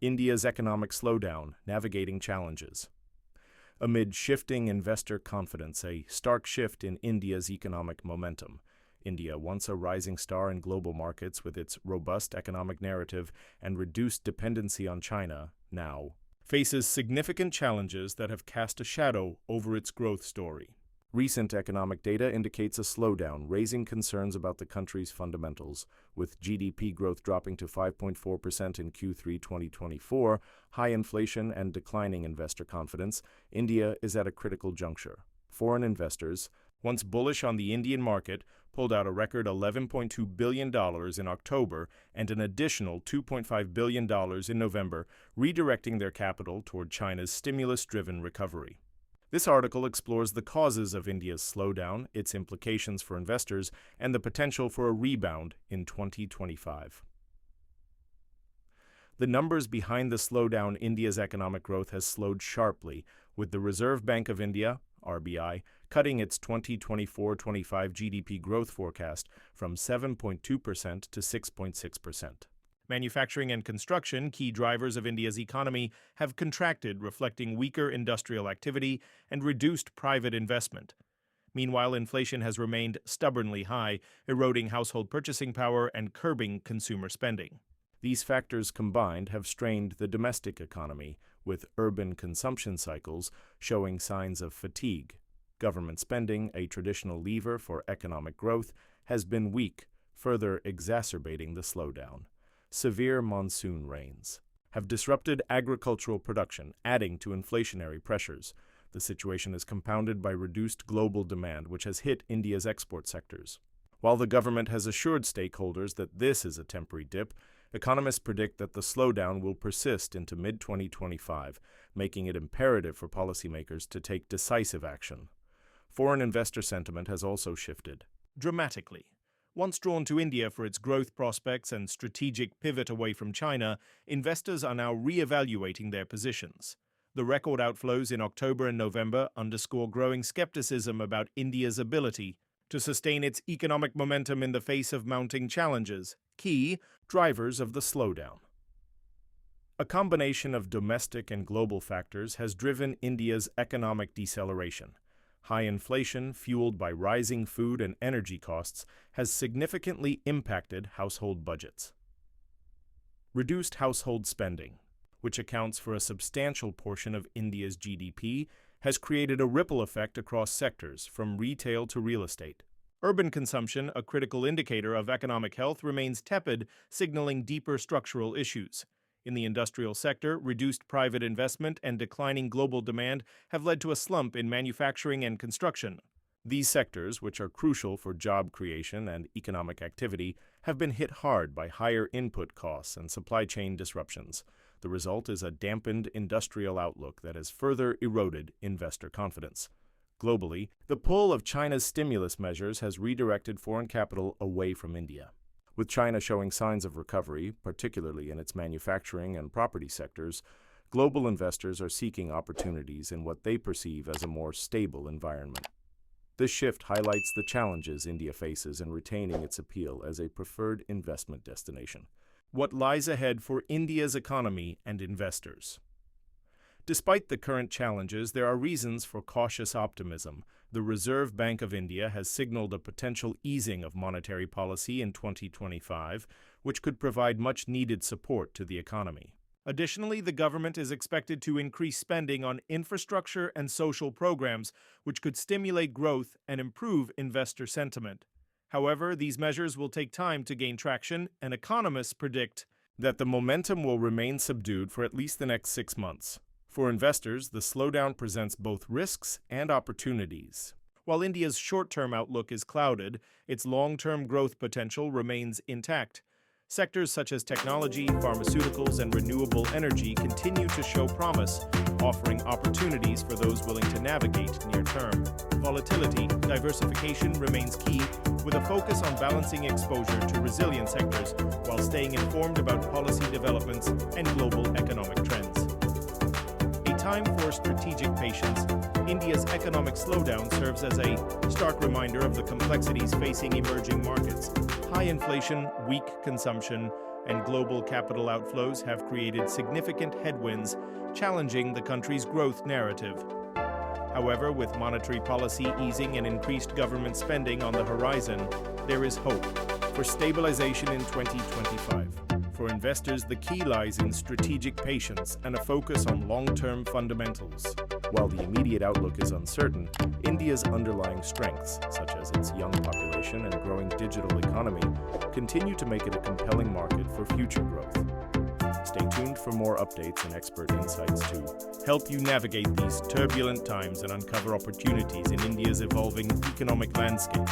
India's economic slowdown, navigating challenges. Amid shifting investor confidence, a stark shift in India's economic momentum. India, once a rising star in global markets with its robust economic narrative and reduced dependency on China, now faces significant challenges that have cast a shadow over its growth story. Recent economic data indicates a slowdown, raising concerns about the country's fundamentals. With GDP growth dropping to 5.4% in Q3 2024, high inflation and declining investor confidence, India is at a critical juncture. Foreign investors, once bullish on the Indian market, pulled out a record $11.2 billion in October and an additional $2.5 billion in November, redirecting their capital toward China's stimulus-driven recovery. This article explores the causes of India's slowdown, its implications for investors, and the potential for a rebound in 2025. The numbers behind the slowdown. India's economic growth has slowed sharply, with the Reserve Bank of India, RBI, cutting its 2024-25 GDP growth forecast from 7.2% to 6.6%. Manufacturing and construction, key drivers of India's economy, have contracted, reflecting weaker industrial activity and reduced private investment. Meanwhile, inflation has remained stubbornly high, eroding household purchasing power and curbing consumer spending. These factors combined have strained the domestic economy, with urban consumption cycles showing signs of fatigue. Government spending, a traditional lever for economic growth, has been weak, further exacerbating the slowdown. Severe monsoon rains have disrupted agricultural production, adding to inflationary pressures. The situation is compounded by reduced global demand, which has hit India's export sectors. While the government has assured stakeholders that this is a temporary dip, economists predict that the slowdown will persist into mid-2025, making it imperative for policymakers to take decisive action. Foreign investor sentiment has also shifted dramatically. Once drawn to India for its growth prospects and strategic pivot away from China, investors are now re-evaluating their positions. The record outflows in October and November underscore growing skepticism about India's ability to sustain its economic momentum in the face of mounting challenges, key drivers of the slowdown. A combination of domestic and global factors has driven India's economic deceleration. High inflation, fueled by rising food and energy costs, has significantly impacted household budgets. Reduced household spending, which accounts for a substantial portion of India's GDP, has created a ripple effect across sectors, from retail to real estate. Urban consumption, a critical indicator of economic health, remains tepid, signaling deeper structural issues. In the industrial sector, reduced private investment and declining global demand have led to a slump in manufacturing and construction. These sectors, which are crucial for job creation and economic activity, have been hit hard by higher input costs and supply chain disruptions. The result is a dampened industrial outlook that has further eroded investor confidence. Globally, the pull of China's stimulus measures has redirected foreign capital away from India. With China showing signs of recovery, particularly in its manufacturing and property sectors, global investors are seeking opportunities in what they perceive as a more stable environment. This shift highlights the challenges India faces in retaining its appeal as a preferred investment destination. What lies ahead for India's economy and investors? Despite the current challenges, there are reasons for cautious optimism. The Reserve Bank of India has signaled a potential easing of monetary policy in 2025, which could provide much-needed support to the economy. Additionally, the government is expected to increase spending on infrastructure and social programs, which could stimulate growth and improve investor sentiment. However, these measures will take time to gain traction, and economists predict that the momentum will remain subdued for at least the next 6 months. For investors, the slowdown presents both risks and opportunities. While India's short-term outlook is clouded, its long-term growth potential remains intact. Sectors such as technology, pharmaceuticals, and renewable energy continue to show promise, offering opportunities for those willing to navigate near-term. Volatility, diversification remains key, with a focus on balancing exposure to resilient sectors while staying informed about policy developments and global economic trends. A time for strategic patience, India's economic slowdown serves as a stark reminder of the complexities facing emerging markets. High inflation, weak consumption, and global capital outflows have created significant headwinds, challenging the country's growth narrative. However, with monetary policy easing and increased government spending on the horizon, there is hope for stabilization in 2025. For investors, the key lies in strategic patience and a focus on long-term fundamentals. While the immediate outlook is uncertain, India's underlying strengths, such as its young population and growing digital economy, continue to make it a compelling market for future growth. Stay tuned for more updates and expert insights to help you navigate these turbulent times and uncover opportunities in India's evolving economic landscape.